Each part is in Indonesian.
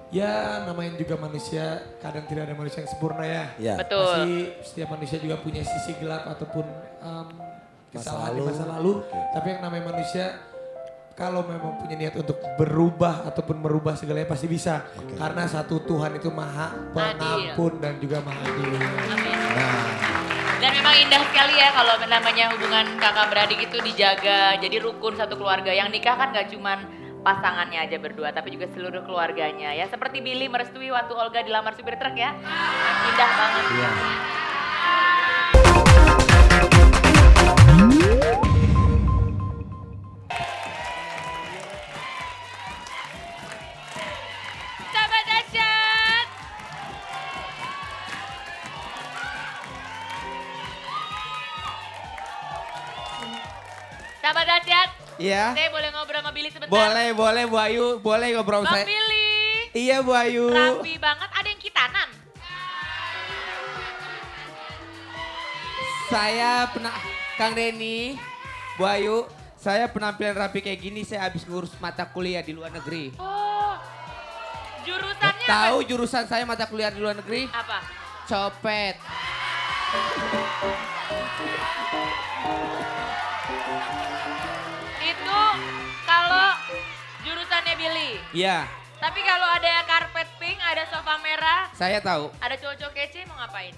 Ya namanya juga manusia, kadang tidak ada manusia yang sempurna ya. Ya. Betul. Pasti setiap manusia juga punya sisi gelap ataupun kesalahan di masa lalu. Tapi yang namanya manusia kalau memang punya niat untuk berubah ataupun merubah segalanya pasti bisa. Karena satu Tuhan itu maha pengampun dan juga maha adil. Amin. Nah, Dan memang indah sekali ya kalau namanya hubungan kakak beradik itu dijaga. Jadi rukun satu keluarga. Yang nikah kan gak cuman pasangannya aja berdua, tapi juga seluruh keluarganya ya. Seperti Billy merestui waktu Olga dilamar supir truk ya. Indah banget. iya. Sahabat dahsyat. Sahabat dahsyat, Iya. saya boleh ngobrol sama Billy sebentar? Boleh Bu Ayu, boleh ngobrol Bang saya. Billy, Iya Bu Ayu. rapi banget, ada yang kitanan. Saya pernah, Kang Denny, Bu Ayu, saya penampilan rapi kayak gini saya habis ngurus mata kuliah di luar negeri. Oh, jurusannya Tahu jurusan saya mata kuliah di luar negeri? apa? Copet. Itu kalau jurusannya Billy. Iya, Tapi kalau ada karpet pink, ada sofa merah, saya tahu. ada cowok-cowok kece mau ngapain?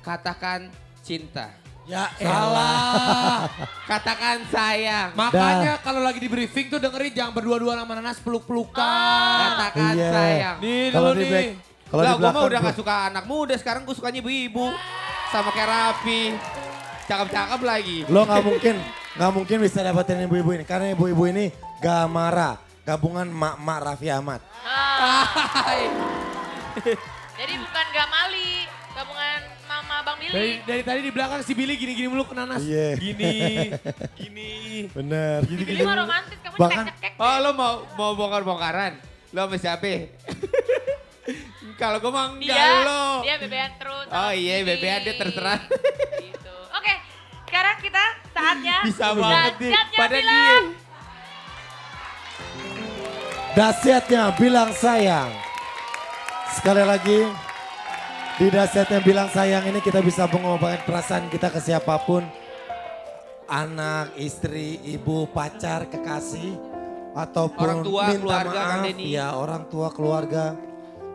Katakan cinta. Ya Salah. Katakan sayang. Makanya kalau lagi di briefing tuh dengerin jangan berdua-dua sama Nanas peluk-pelukan. Katakan Iya. sayang. Nih Kalau dulu di nih. back, kalau di Lah gue belakang mah udah tuh- gak suka anak muda, sekarang gue sukanya ibu-ibu. Sama kayak Rapi. Cakep-cakep lagi. Lo nggak mungkin bisa dapetin ibu-ibu ini karena ibu-ibu ini Gamara, gabungan mak-mak Raffi Ahmad. Ah, Hai. jadi bukan Gamali, gabungan Mama Bang Billy. Dari tadi di belakang si Billy gini-gini mulu ke Nanas. Iya. Gini. Bener. Billy mah romantis, kamu Bahkan- cekek-cekek. Oh lo mau bongkar-bongkaran? Lo sama siapa? Kalau gue mah enggak lo. Dia bebean terus. sama Oh iya, Billy. bebean dia terserah. Gitu. Oke, sekarang kita saatnya Bisa banget nih. dahsyatnya Pada bilang. dia. Dahsyatnya bilang sayang. Sekali lagi, di dahsyatnya bilang sayang ini kita bisa mengungkapkan perasaan kita ke siapapun. Anak, istri, ibu, pacar, kekasih. Ataupun Orang tua, minta keluarga, Kang maaf. Denny. Ya orang tua, keluarga.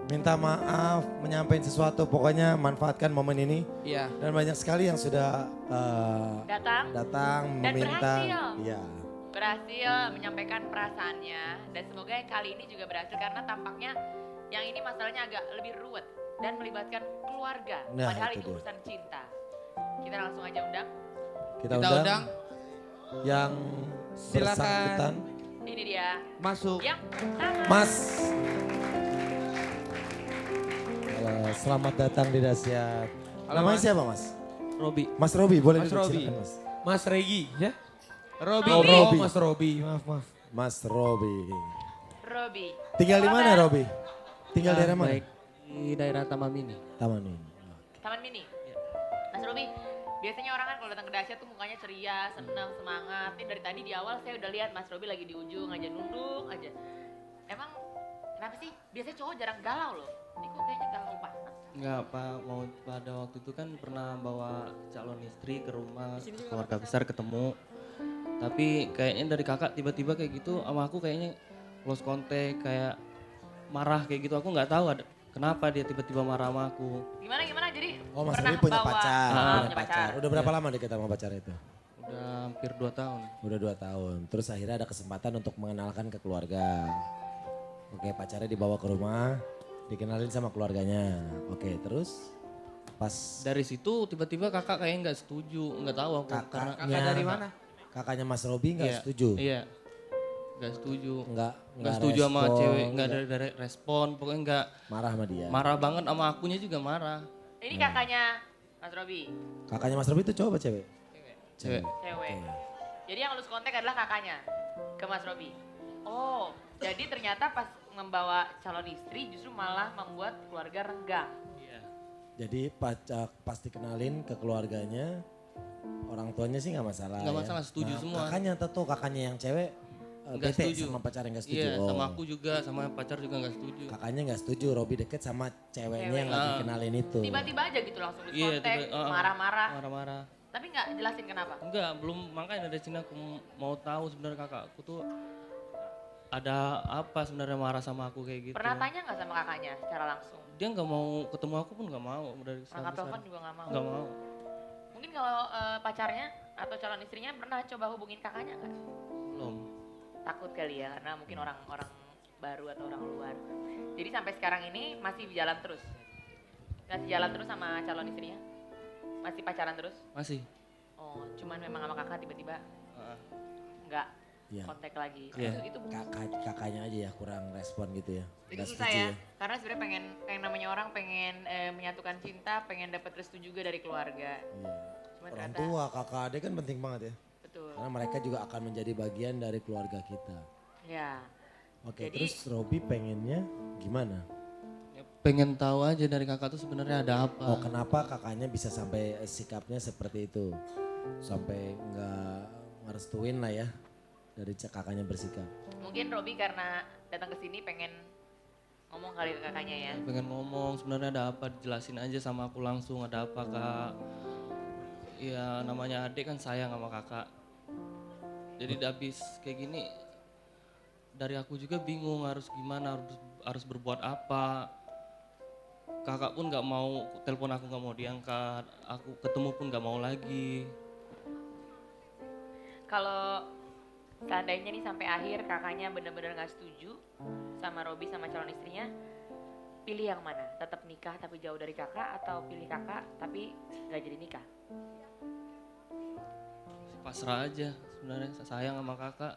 Minta maaf, menyampaikan sesuatu. Pokoknya manfaatkan momen ini. Iya. Dan banyak sekali yang sudah Datang Dan meminta. berhasil. Iya. berhasil menyampaikan perasaannya dan semoga yang kali ini juga berhasil karena tampaknya yang ini masalahnya agak lebih ruwet dan melibatkan keluarga Nah, padahal itu itu dia. urusan cinta. Kita langsung aja undang. Kita Kita undang undang. yang Silakan. bersangkutan. Ini dia Masuk. yang pertama. Mas. Halo, selamat datang di Dahsyat. Halo, Namanya Mas. siapa Mas? Robi. Mas Robi, boleh Mas duduk, Robi. silakan, Mas. Mas Regi ya? Robi. Robi. Oh Mas Robi, maaf. Mas Robi. Robi. Tinggal di mana Robi? Tinggal di daerah mana? Baik di daerah Taman Mini. Taman Mini. Taman Mini. Mas Robi, biasanya orang kan kalau datang ke Dahsyat tuh mukanya ceria, senang, semangat. Ini dari tadi di awal saya udah lihat Mas Robi lagi di ujung aja nunduk aja. Emang kenapa sih? Biasanya cowok jarang galau loh. Ini kok kayaknya galau banget. Enggak, Pak. Mau pada waktu itu kan pernah bawa calon istri ke rumah keluarga besar ketemu. Tapi kayaknya dari kakak tiba-tiba kayak gitu sama aku kayaknya close contact, kayak marah kayak gitu. Aku nggak tahu ada kenapa dia tiba-tiba marah sama aku. Gimana? Jadi Oh Mas pernah Robi punya bawa- pacar. Ah, punya pacar. Udah berapa lama dekat sama pacar itu? Udah hampir 2 tahun. Udah 2 tahun. Terus akhirnya ada kesempatan untuk mengenalkan ke keluarga. Oke, pacarnya dibawa ke rumah, dikenalin sama keluarganya. Oke, terus pas Dari situ tiba-tiba kakak kayaknya nggak setuju, nggak tahu aku karena kakaknya dari mana? Kakaknya Mas Robi nggak Iya, setuju? Iya. Nggak setuju. Nggak Setuju sama respon, cewek, nggak ada respon, pokoknya nggak marah sama dia. marah banget sama akunya juga marah. Ini kakaknya Mas Robi, Kakaknya Mas Robi itu cowok apa cewek? Cewek. cewek. Jadi yang lulus kontak adalah kakaknya ke Mas Robi. Oh, jadi ternyata pas membawa calon istri justru malah membuat keluarga renggang. Iya. Jadi pas dikenalin ke keluarganya, orang tuanya sih nggak masalah. Nggak ya. masalah, setuju semua. Kakaknya tentu kakaknya yang cewek nggak bete setuju. sama pacar yang nggak setuju. Iya, Oh. sama aku juga, sama pacar juga nggak setuju. Kakaknya nggak setuju, Robi deket sama ceweknya yang Cewek. lagi kenalin itu. Tiba-tiba aja gitu langsung di Iya, kontak, tiba- marah-marah. Marah-marah. Tapi nggak jelasin kenapa. Enggak, belum, makanya dari sini aku mau tahu sebenarnya kakakku tuh ada apa sebenarnya marah sama aku kayak gitu. Pernah tanya nggak sama kakaknya secara langsung? Dia nggak mau ketemu aku pun nggak mau dari Angkat telepon juga nggak mau. Nggak mau. Mungkin kalau pacarnya atau calon istrinya pernah coba hubungin kakaknya nggak? Belum. Takut kali ya, karena mungkin orang-orang baru atau orang luar. Jadi sampai sekarang ini masih jalan terus? Masih jalan terus sama calon istrinya? Masih pacaran terus? Masih. Oh, cuman memang sama kakak tiba-tiba Ah, nggak Iya. kontak lagi. Iya. Itu Kakaknya aja ya kurang respon gitu ya. itu Nggak susah setuju ya, karena sebenarnya pengen namanya orang pengen menyatukan cinta, pengen dapat restu juga dari keluarga. Iya. Cuman Orang ternyata tua, kakak adik kan penting banget ya. betul. Karena mereka juga akan menjadi bagian dari keluarga kita. Ya, Oke, Jadi- terus Robi pengennya gimana? ya pengen tahu aja dari kakak tuh sebenarnya ada apa. Oh, kenapa kakaknya bisa sampai sikapnya seperti itu? Sampai nggak ngerestuin lah ya dari kakaknya bersikap. mungkin Robi karena datang ke sini pengen ngomong kali ke kakaknya ya. Pengen ngomong sebenarnya ada apa, dijelasin aja sama aku langsung ada apa kak. Ya namanya adik kan sayang sama kakak. Jadi habis kayak gini dari aku juga bingung harus gimana, harus berbuat apa. Kakak pun nggak mau, telepon aku nggak mau diangkat, aku ketemu pun nggak mau lagi. Kalau seandainya nih sampai akhir kakaknya bener-bener nggak setuju sama Robi sama calon istrinya, pilih yang mana? Tetap nikah tapi jauh dari kakak atau pilih kakak tapi nggak jadi nikah? Pasrah aja sebenarnya, sayang sama kakak.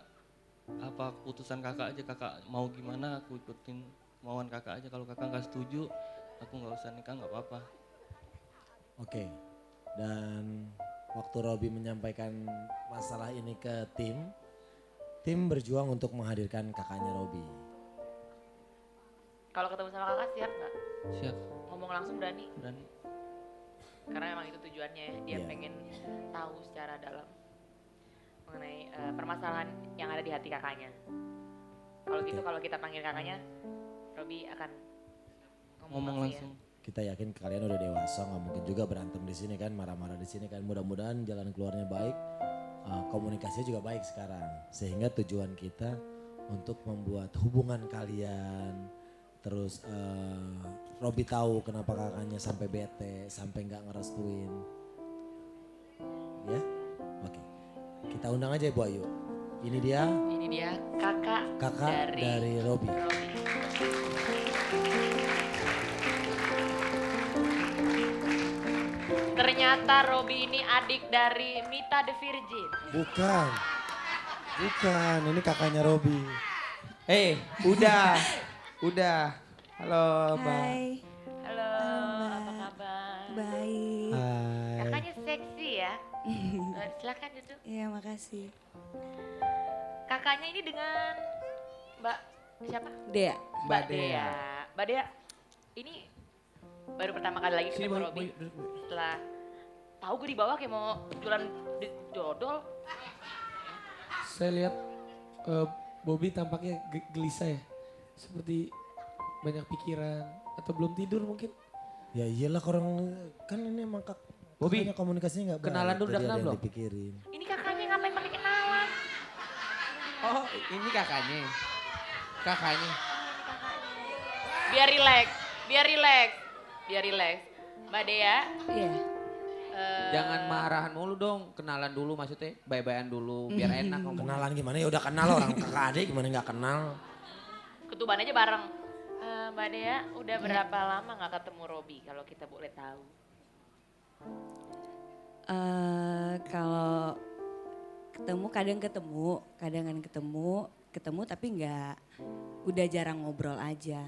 Apa keputusan kakak aja, kakak mau gimana aku ikutin kemauan kakak aja. Kalau kakak nggak setuju, aku nggak usah nikah nggak apa-apa. Oke, dan waktu Robi menyampaikan masalah ini ke tim berjuang untuk menghadirkan kakaknya Robi. Kalau ketemu sama kakak siap nggak? Siap, Ngomong langsung berani? berani. Karena emang itu tujuannya ya, dia Iya. pengen tahu secara dalam mengenai permasalahan yang ada di hati kakaknya. Kalau gitu, Oke. kalau kita panggil kakaknya, Robi akan Ngomong ya. langsung. Kita yakin kalian udah dewasa, nggak mungkin juga berantem di sini kan, marah-marah di sini kan. Mudah-mudahan jalan keluarnya baik, komunikasinya juga baik sekarang. Sehingga tujuan kita untuk membuat hubungan kalian, terus Robi tahu kenapa kakaknya sampai bete, sampai nggak ngerestuin. Ya, oke. Kita undang aja Ibu Ayu. Ini dia Ini dia kakak, dari Robi. Robi. Ternyata Robi ini adik dari Mita the Virgin. Bukan, ini kakaknya Robi. Udah. Halo, Mbak. Hai, Halo, apa kabar? baik. Hai. Kakaknya seksi ya. Silakan duduk. Iya, makasih. Kakaknya ini dengan Mbak siapa? Dea. Mbak Dea. Mbak Dea, ini baru pertama kali lagi ketemu Robi. Setelah tahu gue di bawah kayak mau jualan dodol. Saya lihat Bobby tampaknya gelisah ya. Seperti banyak pikiran atau belum tidur mungkin. Ya iyalah orang kan ini emang Bobby, kakaknya komunikasinya nggak baik. kenalan dulu, udah Tadi kenal ada yang belum? dipikirin. Ini kakaknya ngapain pakai kenalan? Oh, ini kakaknya. Kakaknya. Biar rileks, biar rileks. Mbak Dea, Iya. Jangan marahan mulu dong, kenalan dulu maksudnya, bye-byean dulu biar enak ngomong. Kenalan gimana ya udah kenal orang kakak adik gimana nggak kenal. ketuban aja bareng. Mbak Dea, udah berapa lama nggak ketemu Robi kalau kita boleh tahu? Kalau kadang ketemu tapi nggak, udah jarang ngobrol aja.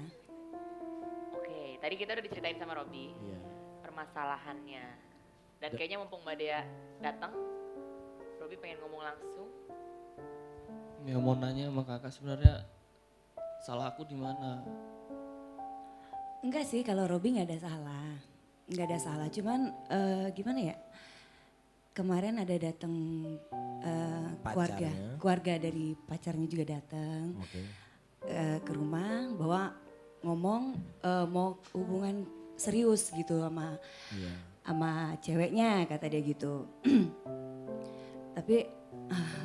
Oke, tadi kita udah diceritain sama Robi Iya. permasalahannya. Dan kayaknya mumpung Mbak Dea datang, Robi pengen ngomong langsung. Ya mau nanya sama kakak sebenarnya salah aku di mana? Enggak sih, kalau Robi nggak ada salah. Nggak ada salah, cuman gimana ya? kemarin ada datang keluarga, Pacarnya. keluarga dari pacarnya juga datang Oke. ke rumah, bawa ngomong mau hubungan serius gitu sama Iya. sama ceweknya kata dia gitu. Tapi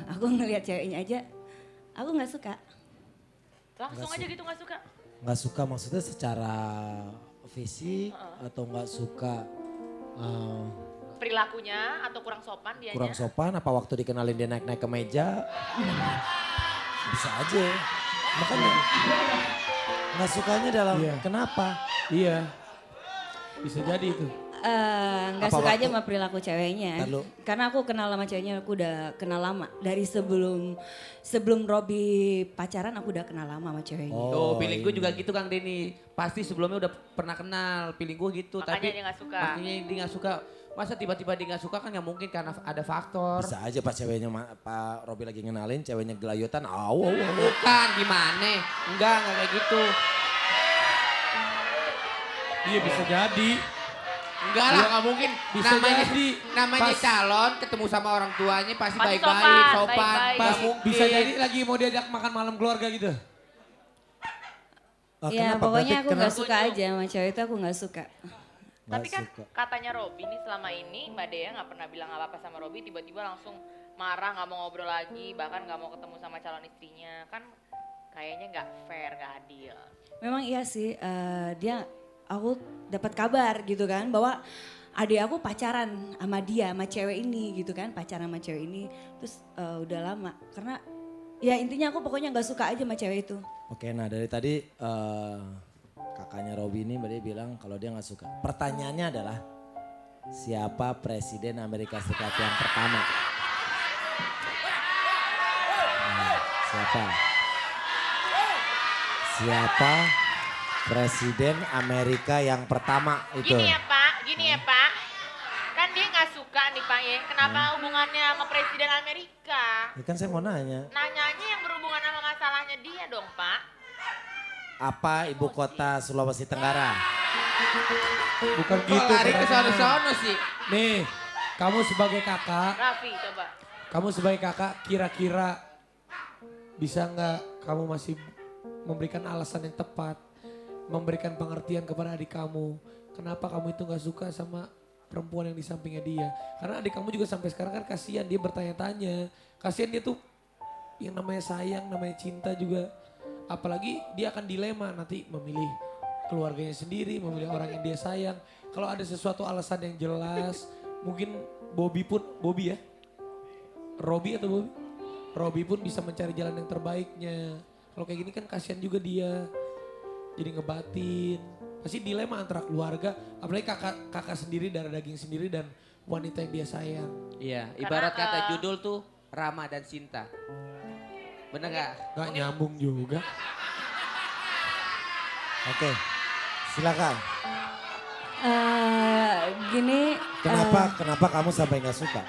aku ngelihat ceweknya aja, aku nggak suka. Langsung aja gitu nggak suka. Nggak suka maksudnya secara fisik atau nggak suka Perilakunya atau kurang sopan dianya. kurang sopan apa waktu dikenalin dia naik-naik ke meja? Bisa aja. Makanya nggak sukanya dalam Iya. kenapa? Iya. Bisa jadi itu. Nggak Apa suka aja waktu- sama perilaku ceweknya. Ntar lu. Karena aku kenal sama ceweknya, aku udah kenal lama. Dari sebelum Robby pacaran aku udah kenal lama sama ceweknya. Oh, Tuh, feeling gue ini. juga gitu Kang Denny. Pasti sebelumnya udah pernah kenal, feeling gue gitu. Makanya tapi dia nggak suka. Makanya dia nggak suka. Masa tiba-tiba dia nggak suka kan nggak mungkin karena ada faktor. Bisa aja pas ceweknya Pak Robi lagi ngenalin ceweknya gelayutan. Aw, aw, aw. Bukan, gimana? Enggak kayak gitu. Iya bisa jadi. Enggak lah, nggak mungkin. Bisa namanya jadi. namanya Pas- calon ketemu sama orang tuanya pasti Pasti baik-baik, sopan, sopan. baik-baik. Nggak Pas mungkin. bisa jadi lagi mau diajak makan malam keluarga gitu. Ah, Ya kenapa? pokoknya Berarti aku nggak kenapa? suka aja sama cewek itu, aku nggak suka. Nggak Tapi kan suka. katanya Robby nih selama ini Mbak Dea nggak pernah bilang apa-apa sama Robby, tiba-tiba langsung marah, nggak mau ngobrol lagi, bahkan nggak mau ketemu sama calon istrinya. Kan kayaknya nggak fair, nggak adil. Memang iya sih, aku dapat kabar gitu kan bahwa adik aku pacaran sama dia, sama cewek ini gitu kan, pacaran sama cewek ini. Terus udah lama, karena ya intinya aku pokoknya nggak suka aja sama cewek itu. Oke, nah dari tadi kakaknya Robi ini Mbak Dia bilang kalau dia nggak suka. Pertanyaannya adalah siapa presiden Amerika Serikat yang pertama? Nah, siapa? Siapa presiden Amerika yang pertama itu? Gini ya Pak. Kan dia nggak suka nih Pak ya, kenapa hubungannya sama Presiden Amerika? Ya kan saya mau nanya, Nanyanya yang berhubungan sama masalahnya dia dong Pak. apa ibu kota Sulawesi Tenggara? Bukan Kok gitu. lari ke pertanyaannya. sono-sono sih? Nih, kamu sebagai kakak, Raffi coba. kamu sebagai kakak kira-kira bisa nggak kamu masih memberikan alasan yang tepat, memberikan pengertian kepada adik kamu, kenapa kamu itu nggak suka sama perempuan yang di sampingnya dia? Karena adik kamu juga sampai sekarang kan kasihan, dia bertanya-tanya, kasihan dia tuh yang namanya sayang, namanya cinta juga, apalagi dia akan dilema nanti memilih keluarganya sendiri, memilih orang yang dia sayang. Kalau ada sesuatu alasan yang jelas, mungkin Bobby ya, Robby atau Bobby? Robby pun bisa mencari jalan yang terbaiknya. Kalau kayak gini kan kasihan juga dia. Jadi ngebatin. Pasti dilema antara keluarga, apalagi kakak sendiri, darah daging sendiri dan wanita yang dia sayang. Iya, Karena, ibarat kata judul tuh Rama dan Sinta. Bener gak? Gak nyambung juga. Oke, silakan. Gini, Kenapa kamu sampai nggak suka?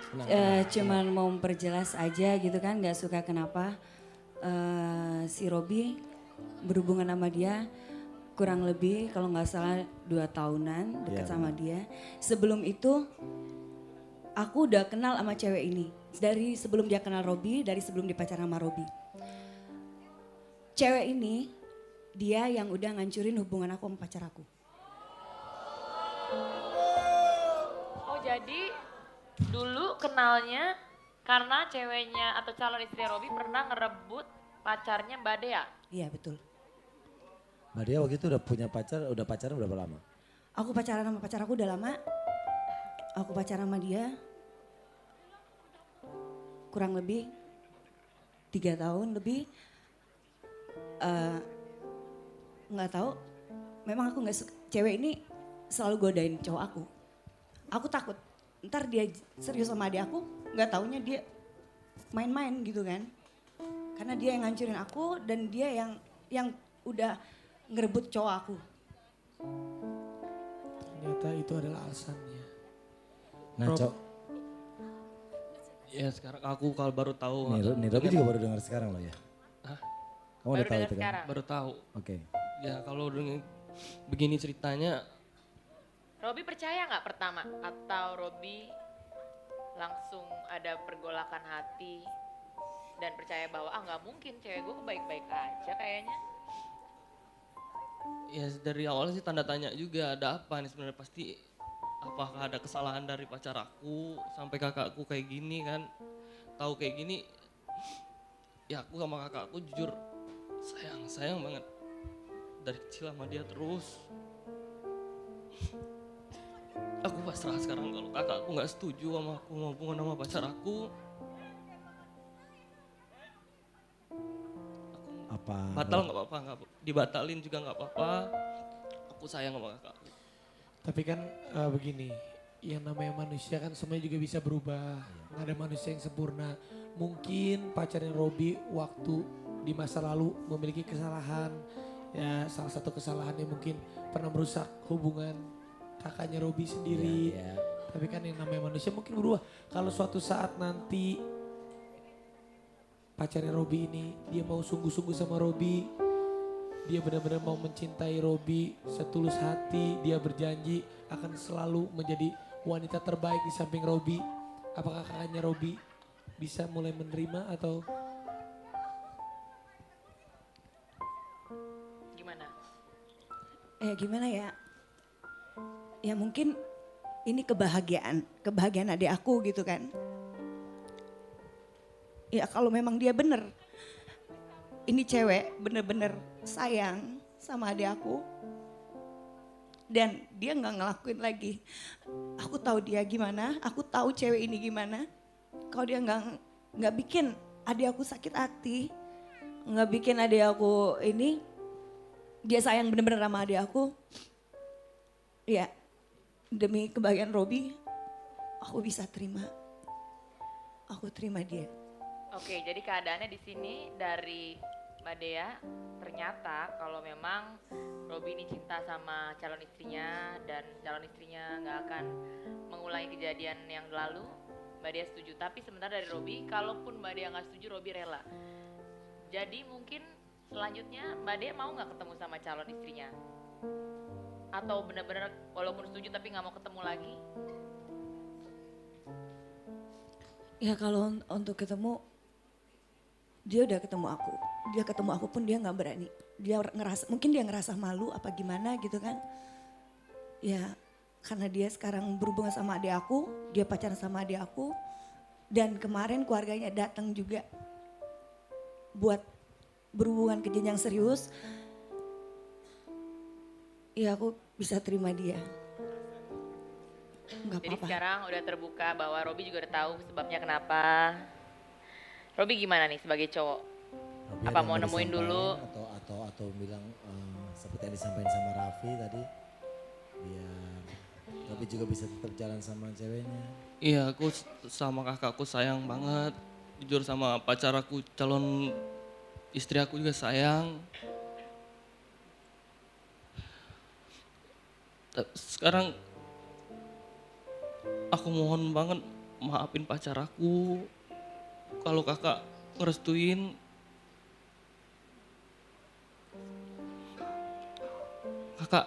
Kenapa? cuman mau memperjelas aja gitu kan, nggak suka kenapa si Robby berhubungan sama dia kurang lebih kalau nggak salah 2 tahunan dekat Iya, sama dia. Sebelum itu aku udah kenal sama cewek ini. Dari sebelum dia kenal Robby, dari sebelum dia pacaran sama Robby. Cewek ini dia yang udah ngancurin hubungan aku sama pacar aku. Oh jadi dulu kenalnya karena ceweknya atau calon istri Robby pernah ngerebut pacarnya Mbak Dea. Iya betul. Mbak Dia waktu itu udah pacaran berapa lama? Aku pacaran sama pacar aku udah lama. Aku pacaran sama dia kurang lebih 3 tahun lebih. Nggak tahu. Memang aku nggak suka. Cewek ini selalu godain cowok aku. Aku takut. Ntar dia serius sama adik aku. Nggak taunya dia main-main gitu kan. Karena dia yang ngancurin aku dan dia yang udah ngerebut cowok aku. Ternyata itu adalah alasannya. Nah, Rob. Cok. Ya sekarang aku kalau baru tahu. Nih Robi juga baru dengar sekarang loh ya. Hah? Kamu Baru udah tahu dengar itu kan? sekarang. Baru tahu. Oke. Ya kalau dengan begini ceritanya, Robby percaya nggak pertama atau Robby langsung ada pergolakan hati dan percaya bahwa nggak mungkin cewek gue baik-baik aja kayaknya. Ya dari awal sih tanda tanya juga, ada apa nih sebenarnya, pasti apakah ada kesalahan dari pacar aku sampai kakakku kayak gini kan. Tahu kayak gini, ya aku sama kakakku jujur sayang banget. Dari kecil sama dia terus. Aku pasrah sekarang kalau kakakku nggak setuju sama aku mau hubungan sama pacar aku. Apa? Batal nggak apa-apa, nggak dibatalin juga nggak apa-apa. Aku sayang sama kakakku. Tapi kan begini, yang namanya manusia kan semuanya juga bisa berubah. Nggak ada manusia yang sempurna. Mungkin pacarnya Robi waktu di masa lalu memiliki kesalahan. Ya salah satu kesalahannya mungkin pernah merusak hubungan kakaknya Robi sendiri. Iya. Tapi kan yang namanya manusia mungkin berubah. Kalau suatu saat nanti pacarnya Robi ini dia mau sungguh-sungguh sama Robi, dia benar-benar mau mencintai Robi setulus hati, dia berjanji akan selalu menjadi wanita terbaik di samping Robi. Apakah kakaknya Robi bisa mulai menerima atau Gimana? Gimana ya? Ya mungkin ini kebahagiaan adik aku gitu kan. Ya kalau memang dia bener, ini cewek bener-bener sayang sama adik aku. Dan dia nggak ngelakuin lagi. Aku tahu dia gimana, aku tahu cewek ini gimana. Kalau dia nggak bikin adik aku sakit hati, nggak bikin adik aku ini, dia sayang bener-bener sama adik aku. Ya demi kebahagiaan Robi, aku bisa terima. Aku terima dia. Oke, jadi keadaannya di sini dari Mbak Dea, ternyata kalau memang Robi ini cinta sama calon istrinya dan calon istrinya nggak akan mengulangi kejadian yang lalu, Mbak Dea setuju. Tapi sementara dari Robi, kalaupun Mbak Dea nggak setuju, Robi rela. Jadi mungkin selanjutnya Mbak Dea mau nggak ketemu sama calon istrinya? Atau benar-benar walaupun setuju tapi nggak mau ketemu lagi? Ya kalau untuk ketemu, dia udah ketemu aku. Dia ketemu aku pun dia nggak berani. Mungkin dia ngerasa malu apa gimana gitu kan. Ya karena dia sekarang berhubungan sama adik aku, dia pacaran sama adik aku. Dan kemarin keluarganya datang juga buat berhubungan ke jenjang serius. Ya aku bisa terima dia. Nggak Jadi apa-apa. sekarang udah terbuka bahwa Robi juga udah tahu sebabnya kenapa. Robi gimana nih sebagai cowok? Robi Apa ada yang mau nemuin disampaikan dulu? atau bilang seperti yang disampaikan sama Raffi tadi, biar Robi juga bisa tetap jalan sama ceweknya. Iya, aku sama kakakku sayang banget. Jujur sama pacar aku, calon istri aku juga sayang. Sekarang aku mohon banget maafin pacar aku. Kalau kakak ngerestuin, kakak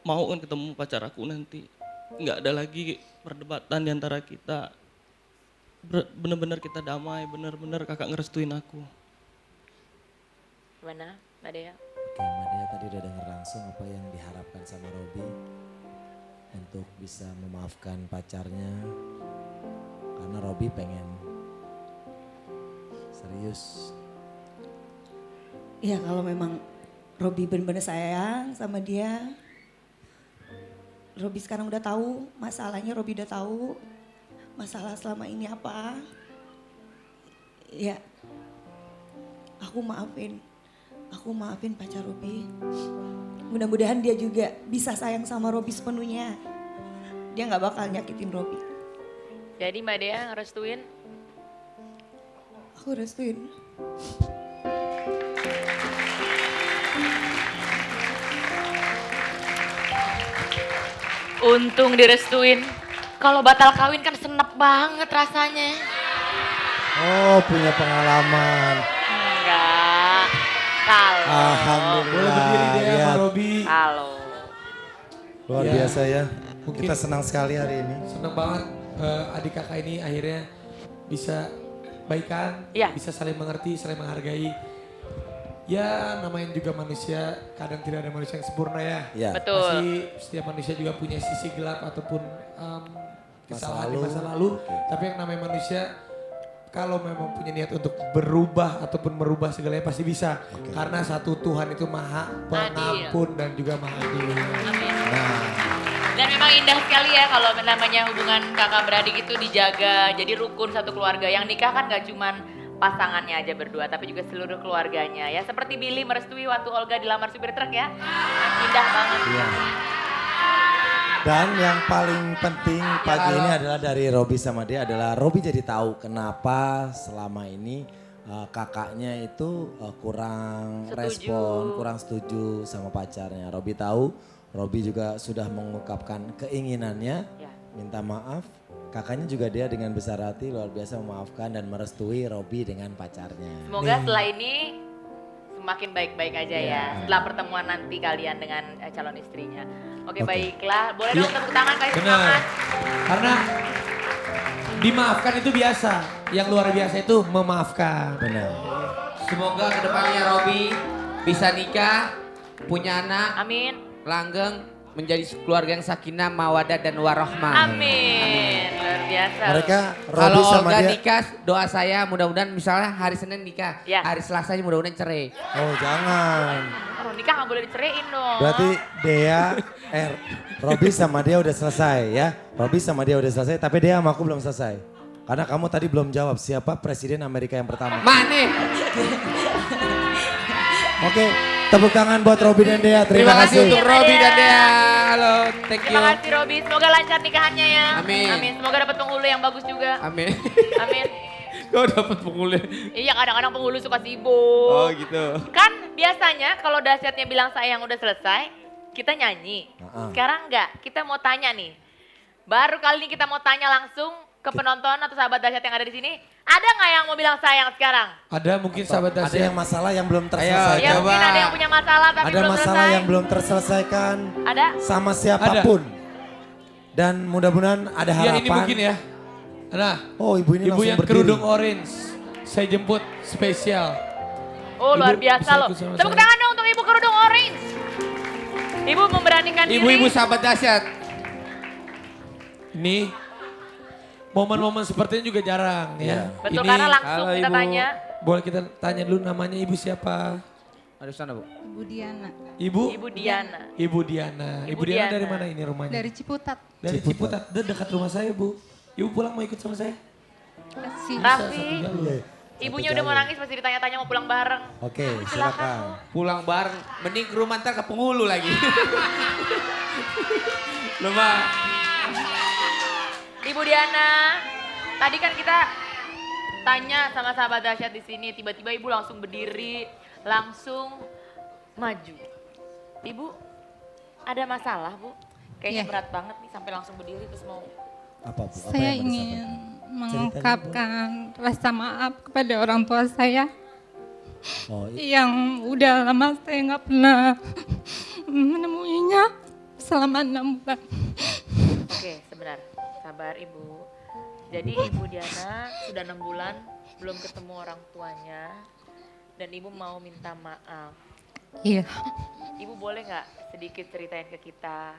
mau kan ketemu pacar aku nanti. Nggak ada lagi perdebatan di antara kita. Bener-bener kita damai, bener-bener kakak ngerestuin aku. Gimana Mbak Dea? Oke, Mbak Dea tadi udah denger langsung apa yang diharapkan sama Robi untuk bisa memaafkan pacarnya, karena Robi pengen serius. Ya kalau memang Robi benar-benar sayang sama dia. Robi sekarang udah tahu masalahnya, Robi udah tahu masalah selama ini apa. Ya aku maafin pacar Robi. Mudah-mudahan dia juga bisa sayang sama Robi sepenuhnya. Dia gak bakal nyakitin Robi. Jadi Mbak Dea ngerestuin? Aku restuin. Untung direstuin. Kalau batal kawin kan senep banget rasanya. Oh, punya pengalaman. Enggak. Kalau. Alhamdulillah. boleh berdiri dia sama Lihat. Robi? Kalau. Luar Ya, biasa ya. mungkin- Kita senang sekali hari ini. Seneng banget. adik kakak ini akhirnya bisa baikan, Iya. bisa saling mengerti, saling menghargai. Ya namanya juga manusia, kadang tidak ada manusia yang sempurna ya. Ya. Betul. Pasti setiap manusia juga punya sisi gelap ataupun kesalahan di masa lalu. Tapi yang namanya manusia kalau memang punya niat untuk berubah ataupun merubah segalanya pasti bisa. Karena satu Tuhan itu maha pengampun dan juga maha adil. Amin. Nah, Dan memang indah sekali ya kalau namanya hubungan kakak beradik itu dijaga. Jadi rukun satu keluarga. Yang nikah kan gak cuman pasangannya aja berdua, tapi juga seluruh keluarganya ya. Seperti Billy merestui waktu Olga dilamar supir truk ya. Indah banget. iya. Dan yang paling penting pagi ini adalah dari Robi sama dia adalah Robi jadi tahu kenapa selama ini kakaknya itu kurang Setuju. respon, kurang setuju sama pacarnya. Robi tahu, Robi juga sudah mengungkapkan keinginannya, Ya. minta maaf. Kakaknya juga dia dengan besar hati luar biasa memaafkan dan merestui Robi dengan pacarnya. Semoga setelah ini semakin baik-baik aja Iya. ya. Setelah pertemuan nanti kalian dengan calon istrinya. Oke, Oke. baiklah. Boleh dong Iya. tepuk tangan kasih Benar. semangat. Karena dimaafkan itu biasa. Yang luar biasa itu memaafkan. Benar. Semoga kedepannya Robi bisa nikah, punya anak, Amin. langgeng, menjadi keluarga yang sakinah, mawadah dan warohmah. Amin. Luar biasa. Mereka Robi Kalau sama Olga dia. nikah, doa saya mudah-mudahan misalnya hari Senin nikah, Ya. hari Selasa mudah-mudahan cerai. Oh jangan. Oh, nikah gak boleh diceraiin dong. Berarti Robi sama dia udah selesai ya. Robi sama dia udah selesai tapi dia sama aku belum selesai. Karena kamu tadi belum jawab siapa presiden Amerika yang pertama. Mana? Oke, tepuk tangan buat Robi dan Dea. Terima Terima kasih kasih. untuk Robi dan Dea. Halo, thank you. Terima kasih Robi. Semoga lancar nikahannya ya. Amin. Amin. Semoga dapat penghulu yang bagus juga. Amin. Amin. Kau dapat pengulit. Iya, kadang-kadang penghulu suka sibuk. Oh gitu. Kan biasanya kalau dahsyatnya bilang sayang udah selesai, kita nyanyi. Sekarang enggak, kita mau tanya nih. Baru kali ini kita mau tanya langsung ke penonton atau sahabat dahsyat yang ada di sini. Ada nggak yang mau bilang sayang sekarang? Ada mungkin sahabat Ada dahsyat. yang masalah yang belum Ya terselesaikan. Coba. mungkin ada yang punya masalah tapi Ada belum masalah selesai. yang belum terselesaikan Ada? sama siapapun. Dan mudah-mudahan ada Ya harapan. ini mungkin ya. Nah, Oh ibu ini ibu langsung yang berdiri. kerudung orange. Saya jemput spesial. Oh luar Ibu, biasa bisa loh. ikut sama Tepuk saya? tangan dong untuk ibu kerudung orange. Ibu memberanikan diri. Ibu-ibu sahabat dahsyat. Ini momen-momen seperti ini juga jarang ya. Betul Ini karena langsung Halo, kita Ibu. tanya. boleh kita tanya dulu namanya ibu siapa? Ada di sana, Bu. Ibu Diana Ibu? Ibu Diana. Ibu Diana. Ibu Ibu Diana dari Diana. mana ini rumahnya? dari Ciputat. Dari Ciputat. Dekat rumah saya Bu. Ibu pulang mau ikut sama saya? Kasih. Raffi, Iya. ibunya udah mau nangis pasti ditanya-tanya mau pulang bareng. Oke Ibu, silakan. silakan. Pulang bareng, mending ke rumah ntar ke penghulu lagi. Lemah. Ibu Diana, tadi kan kita tanya sama sahabat dahsyat di sini, tiba-tiba ibu langsung berdiri, langsung maju. Ibu, ada masalah Bu? Kayaknya Iya. berat banget nih sampai langsung berdiri terus mau. Apa Bu? Apa Saya yang mau ingin disampaikan? mengungkapkan rasa maaf kepada orang tua saya Oh, yang udah lama saya nggak pernah menemuinya selama 6 bulan. Oke, sebentar. Sabar Ibu. Jadi Ibu Diana sudah 6 bulan belum ketemu orang tuanya dan Ibu mau minta maaf. Iya. Ibu boleh nggak sedikit ceritain ke kita,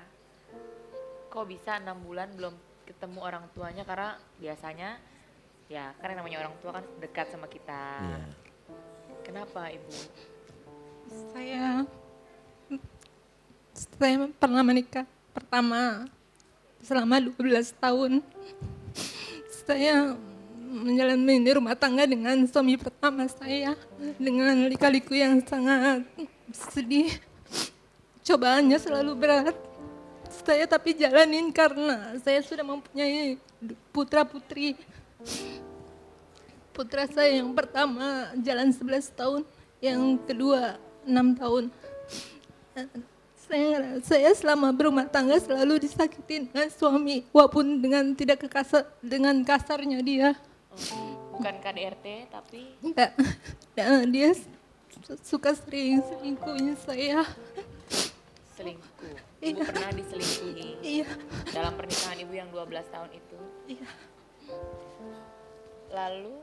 kok bisa 6 bulan belum ketemu orang tuanya? Karena biasanya ya karena namanya orang tua kan dekat sama kita. Iya. Kenapa Ibu? Saya pernah menikah pertama selama 12 tahun. Saya menjalani rumah tangga dengan suami pertama saya dengan lika-liku yang sangat sedih. Cobaannya selalu berat. Saya tapi jalanin karena saya sudah mempunyai putra-putri. Putra saya yang pertama jalan 11 tahun, yang kedua 6 tahun. Saya selama berumah tangga selalu disakitin dengan suami, walaupun dengan kasarnya dia. Bukan KDRT tapi Enggak, dia suka sering selingkuhin saya. selingkuh. Ibu pernah diselingkuhi Iya, dalam pernikahan ibu yang 12 tahun itu. iya. Lalu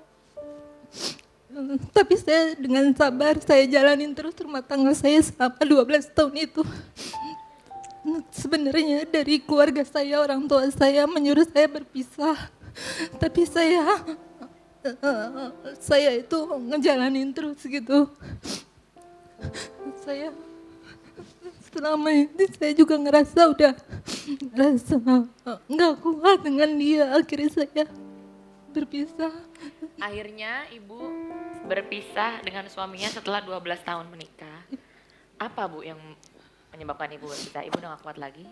Tapi saya dengan sabar, saya jalanin terus rumah tangga saya selama 12 tahun itu. Sebenarnya dari keluarga saya, orang tua saya menyuruh saya berpisah. Tapi saya itu ngejalanin terus gitu. Saya selama ini saya juga ngerasa nggak kuat dengan dia. Akhirnya saya berpisah. akhirnya ibu berpisah dengan suaminya setelah 12 tahun menikah. Apa Bu yang menyebabkan ibu berpisah? Ibu udah gak kuat lagi?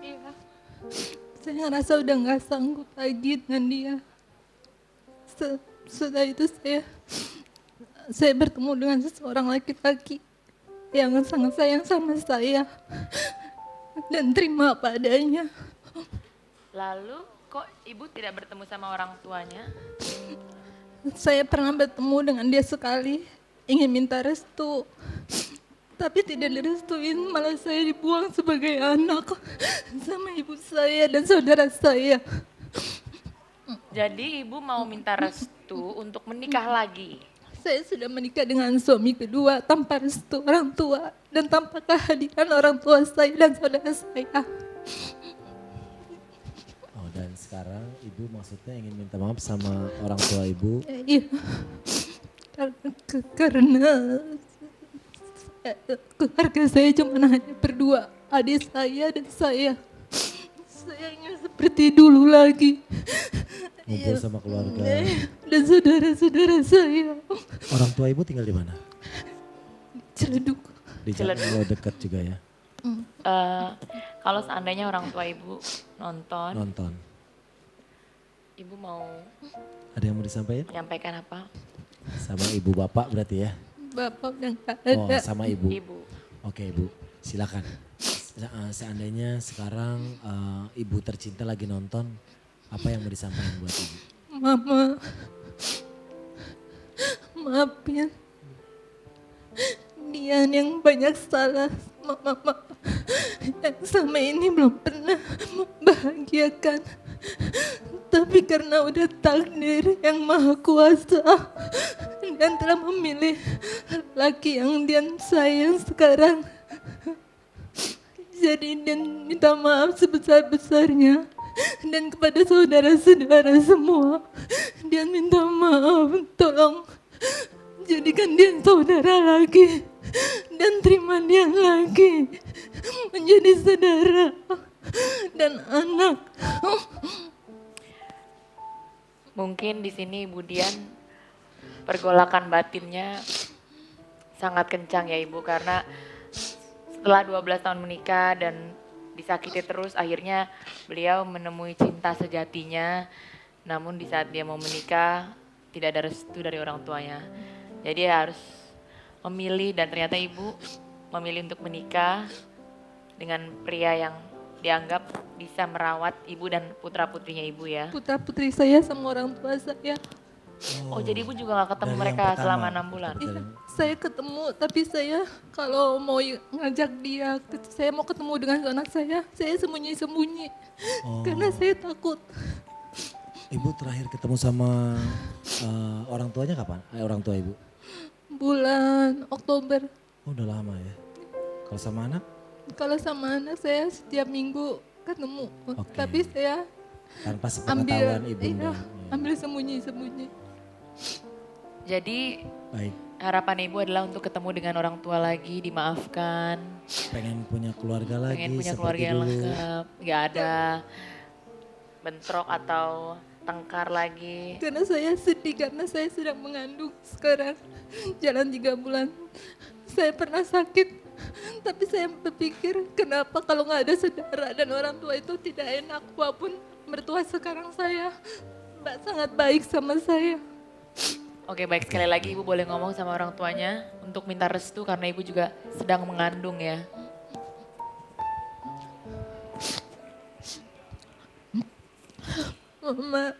Iya. Saya ngerasa udah nggak sanggup lagi dengan dia. Setelah itu saya bertemu dengan seseorang laki-laki yang sangat sayang sama saya dan terima apa adanya. Lalu kok ibu tidak bertemu sama orang tuanya? Saya pernah bertemu dengan dia sekali, ingin minta restu. Tapi tidak direstuin, malah saya dibuang sebagai anak sama ibu saya dan saudara saya. Jadi ibu mau minta restu untuk menikah lagi. Saya sudah menikah dengan suami kedua tanpa restu orang tua dan tanpa kehadiran orang tua saya dan saudara saya. Oh, dan sekarang ibu maksudnya ingin minta maaf sama orang tua ibu. Iya, karena keluarga saya cuma hanya berdua, adik saya dan saya. Saya ingin seperti dulu lagi. Ngumpul sama keluarga. Dan saudara-saudara saya. Orang tua ibu tinggal di mana? Ciledug. Di Jakarta dekat juga ya. Kalau seandainya orang tua ibu nonton, Nonton. ibu mau Ada yang mau disampaikan? menyampaikan apa? Sama ibu bapak berarti ya? Bapak udah gak Oh, ada. sama ibu. Ibu. Oke ibu, silakan. Seandainya sekarang ibu tercinta lagi nonton, apa yang mau disampaikan buat ibu? Mama, maafin Dian yang banyak salah sama mama. Yang selama ini belum pernah membahagiakan. Tapi karena udah takdir yang maha kuasa dan telah memilih laki yang Dian sayang sekarang. Jadi Dian minta maaf sebesar-besarnya. Dan kepada saudara-saudara semua, Dian minta maaf, tolong jadikan Dian saudara lagi. Dan terima Dian lagi menjadi saudara dan anak. Mungkin di sini Ibu Dian pergolakan batinnya sangat kencang ya Ibu, karena setelah 12 tahun menikah dan disakiti terus, akhirnya beliau menemui cinta sejatinya. Namun di saat dia mau menikah tidak ada restu dari orang tuanya. Jadi dia harus memilih, dan ternyata Ibu memilih untuk menikah dengan pria yang dianggap bisa merawat Ibu dan putra-putrinya Ibu ya. Putra-putri saya sama orang tua saya. Oh jadi Ibu juga gak ketemu Dari yang mereka pertama. selama 6 bulan? Iya, saya ketemu, tapi saya kalau mau ngajak dia, saya mau ketemu dengan anak saya sembunyi-sembunyi. Oh. Karena saya takut. Ibu terakhir ketemu sama orang tuanya kapan? Orang tua ibu? Bulan Oktober. Oh, udah lama ya. Kalau sama anak? Kalau sama anak saya setiap minggu ketemu. Oke. Tapi saya Tanpa sepengetahuan ibu. iya, dan- ambil sembunyi-sembunyi. Jadi Baik, harapan Ibu adalah untuk ketemu dengan orang tua lagi, dimaafkan, pengen punya keluarga lagi pengen punya seperti keluarga yang dulu. lengkap, gak ada bentrok atau tengkar lagi. Karena saya sedih, karena saya sedang mengandung sekarang. Jalan 3 bulan. Saya pernah sakit, tapi saya berpikir kenapa kalau nggak ada saudara dan orang tua itu tidak enak. Walaupun mertua sekarang saya sangat baik sama saya. Oke baik, sekali lagi Ibu boleh ngomong sama orang tuanya untuk minta restu karena Ibu juga sedang mengandung ya. Mama,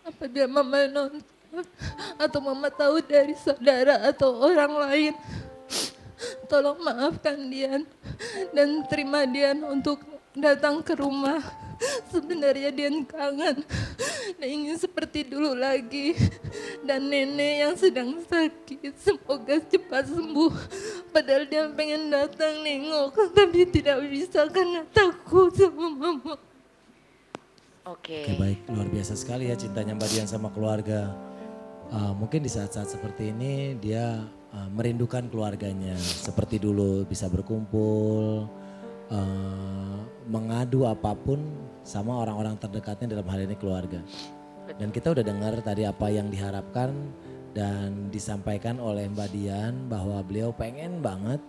apabila Mama nonton atau Mama tahu dari saudara atau orang lain, tolong maafkan Dian. dan terima Dian untuk datang ke rumah. Sebenarnya Dian kangen dan ingin seperti dulu lagi. Dan nenek yang sedang sakit semoga cepat sembuh. Padahal dia pengen datang nengok tapi tidak bisa karena takut sama mama. Oke. Oke baik, luar biasa sekali ya cintanya Mbak Dian sama keluarga. Mungkin di saat-saat seperti ini dia merindukan keluarganya seperti dulu, bisa berkumpul, mengadu apapun sama orang-orang terdekatnya dalam hal ini keluarga. Dan kita udah dengar tadi apa yang diharapkan dan disampaikan oleh Mbak Dian bahwa beliau pengen banget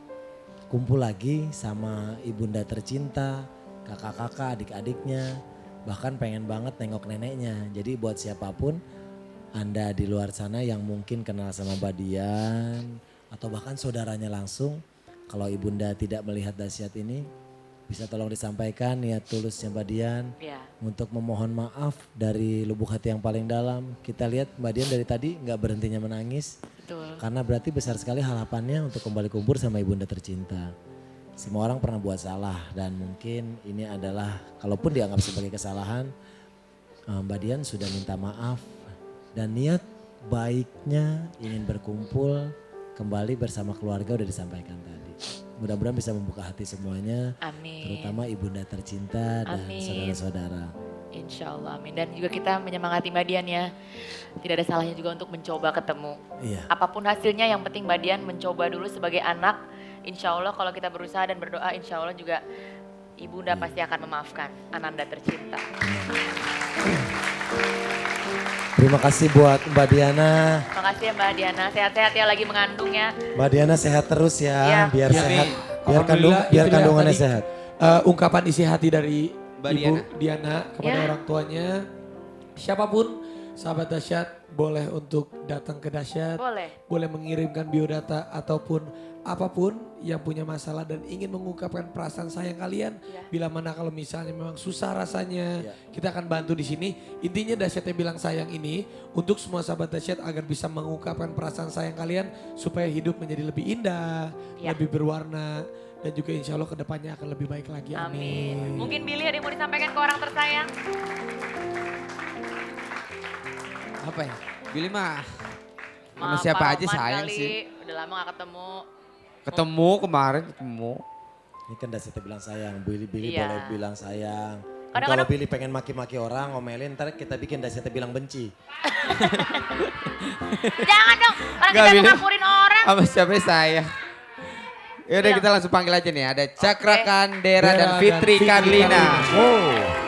kumpul lagi sama ibunda tercinta, kakak-kakak, adik-adiknya, bahkan pengen banget nengok neneknya. Jadi buat siapapun Anda di luar sana yang mungkin kenal sama Mbak Dian atau bahkan saudaranya langsung, kalau ibunda tidak melihat dahsyat ini, bisa tolong disampaikan niat tulusnya Mbak Dian Ya. untuk memohon maaf dari lubuk hati yang paling dalam. Kita lihat Mbak Dian dari tadi nggak berhentinya menangis. Betul. Karena berarti besar sekali harapannya untuk kembali kumpul sama ibunda tercinta. Semua orang pernah buat salah dan mungkin ini adalah kalaupun dianggap sebagai kesalahan, Mbak Dian sudah minta maaf dan niat baiknya ingin berkumpul kembali bersama keluarga udah disampaikan tadi. Mudah-mudahan bisa membuka hati semuanya, Amin. terutama ibunda tercinta dan Amin. saudara-saudara. Insya Allah, amin. Dan juga kita menyemangati Mbak Dian ya. Tidak ada salahnya juga untuk mencoba ketemu. Iya. Apapun hasilnya yang penting Mbak Dian mencoba dulu sebagai anak. Insya Allah kalau kita berusaha dan berdoa insya Allah juga ibunda pasti akan memaafkan Ananda tercinta. Terima kasih buat Mbak Diana. Makasih ya Mbak Diana, sehat-sehat ya lagi mengandung ya. Mbak Diana sehat terus ya, Iya. biar Iya, sehat, Mi. biar Alhamdulillah, biar itulah kandungannya tadi, sehat. Ungkapan isi hati dari Mbak Ibu Diana kepada Ya. orang tuanya. Siapapun sahabat dahsyat boleh untuk datang ke dahsyat. Boleh. Mengirimkan biodata ataupun apapun yang punya masalah dan ingin mengungkapkan perasaan sayang kalian. Ya. Bila mana kalau misalnya memang susah rasanya, Ya. kita akan bantu di sini. Intinya dahsyatnya bilang sayang ini untuk semua sahabat dahsyat agar bisa mengungkapkan perasaan sayang kalian supaya hidup menjadi lebih indah, Ya. lebih berwarna dan juga insya Allah kedepannya akan lebih baik lagi. Amin. Amin. Mungkin Billy ada yang mau disampaikan ke orang tersayang? Apa ya? Billy mah sama Maaf, siapa Pak aja Roman sayang kali. sih. Udah lama gak ketemu. Ketemu kemarin ketemu. Ini kan dahsyatnya bilang sayang, Billy Iya. boleh bilang sayang. Dan Kadang-kadang- kalau Billy pengen maki-maki orang, ngomelin, ntar kita bikin dahsyatnya bilang benci. Jangan dong, orang Nggak, kita Billy. mau ngakurin orang. Sama siapa saya? Ya udah Bilang. kita langsung panggil aja nih. Ada Cakra Oke. Kandera dan Dera dan Fitri Fitri Karlina. Karlina. Oh.